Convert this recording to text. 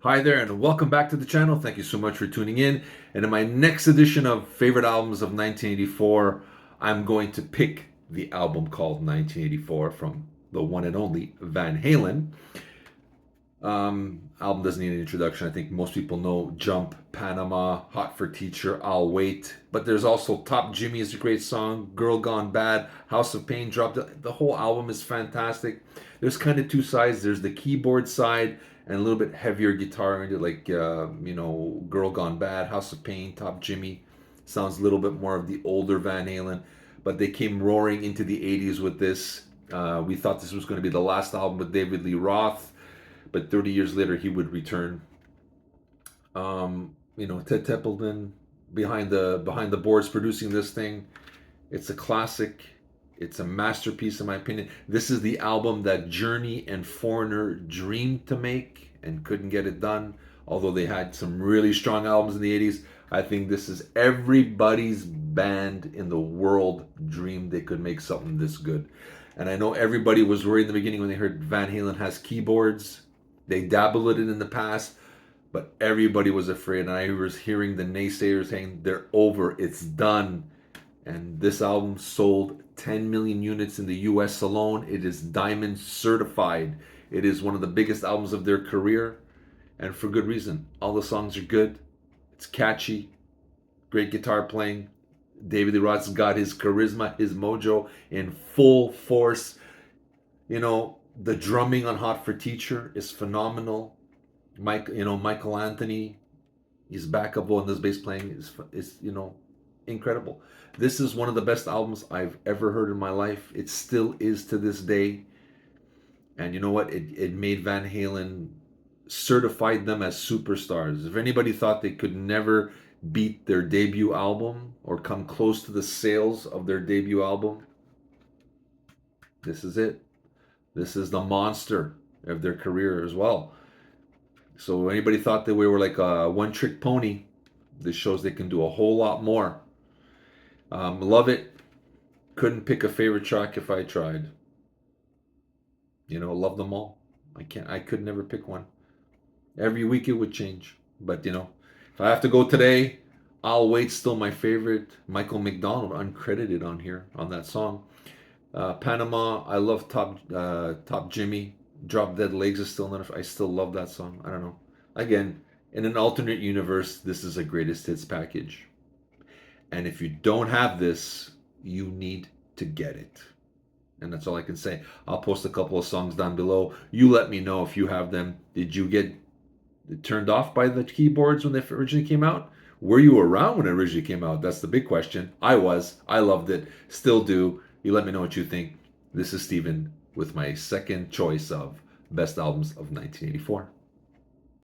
Hi there, and welcome back to the channel. Thank you so much for tuning in. And in my next edition of Favorite Albums of 1984, I'm going to pick the album called 1984 from the one and only Van Halen. Album doesn't need an introduction. I think most people know Jump, Panama, Hot for Teacher, I'll Wait. But there's also Top Jimmy is a great song, Girl Gone Bad, House of Pain dropped. The whole album is fantastic. There's kind of two sides. There's the keyboard side and a little bit heavier guitar into like Girl Gone Bad, House of Pain, Top Jimmy. Sounds a little bit more of the older Van Halen. But they came roaring into the 80s with this. We thought this was going to be the last album with David Lee Roth, but 30 years later he would return. Ted Templeton behind the boards producing this thing. It's a classic. It's a masterpiece in my opinion. This is the album that Journey and Foreigner dreamed to make and couldn't get it done. Although they had some really strong albums in the 80s, I think this is everybody's band in the world dreamed they could make something this good. And I know everybody was worried in the beginning when they heard Van Halen has keyboards. They dabbled in the past, but everybody was afraid. And I was hearing the naysayers saying they're over, it's done. And this album sold 10 million units in the US alone. It is diamond certified. It is one of the biggest albums of their career, and for good reason. All the songs are good. It's catchy, great guitar playing. David Lee Roth's got his charisma, his mojo in full force. The drumming on Hot for Teacher is phenomenal. Michael Anthony, his backup vocal and his bass playing is incredible. This is one of the best albums I've ever heard in my life. It still is to this day. And you know what? It made Van Halen, certified them as superstars. If anybody thought they could never beat their debut album or come close to the sales of their debut album, this is it. This is the monster of their career as well. So anybody thought that we were like a one-trick pony, this shows they can do a whole lot more. Love it. Couldn't pick a favorite track if I tried. Love them all. I could never pick one. Every week it would change. But if I have to go today, I'll Wait still my favorite. Michael McDonald uncredited on here on that song. Panama, I love Top Jimmy. Drop Dead Legs is still not. I still love that song. I don't know. Again, in an alternate universe, this is a greatest hits package. And if you don't have this, you need to get it. And that's all I can say. I'll post a couple of songs down below. You let me know if you have them. Did you get turned off by the keyboards when they originally came out? Were you around when it originally came out? That's the big question. I was. I loved it. Still do. You let me know what you think. This is Steven with my second choice of best albums of 1984.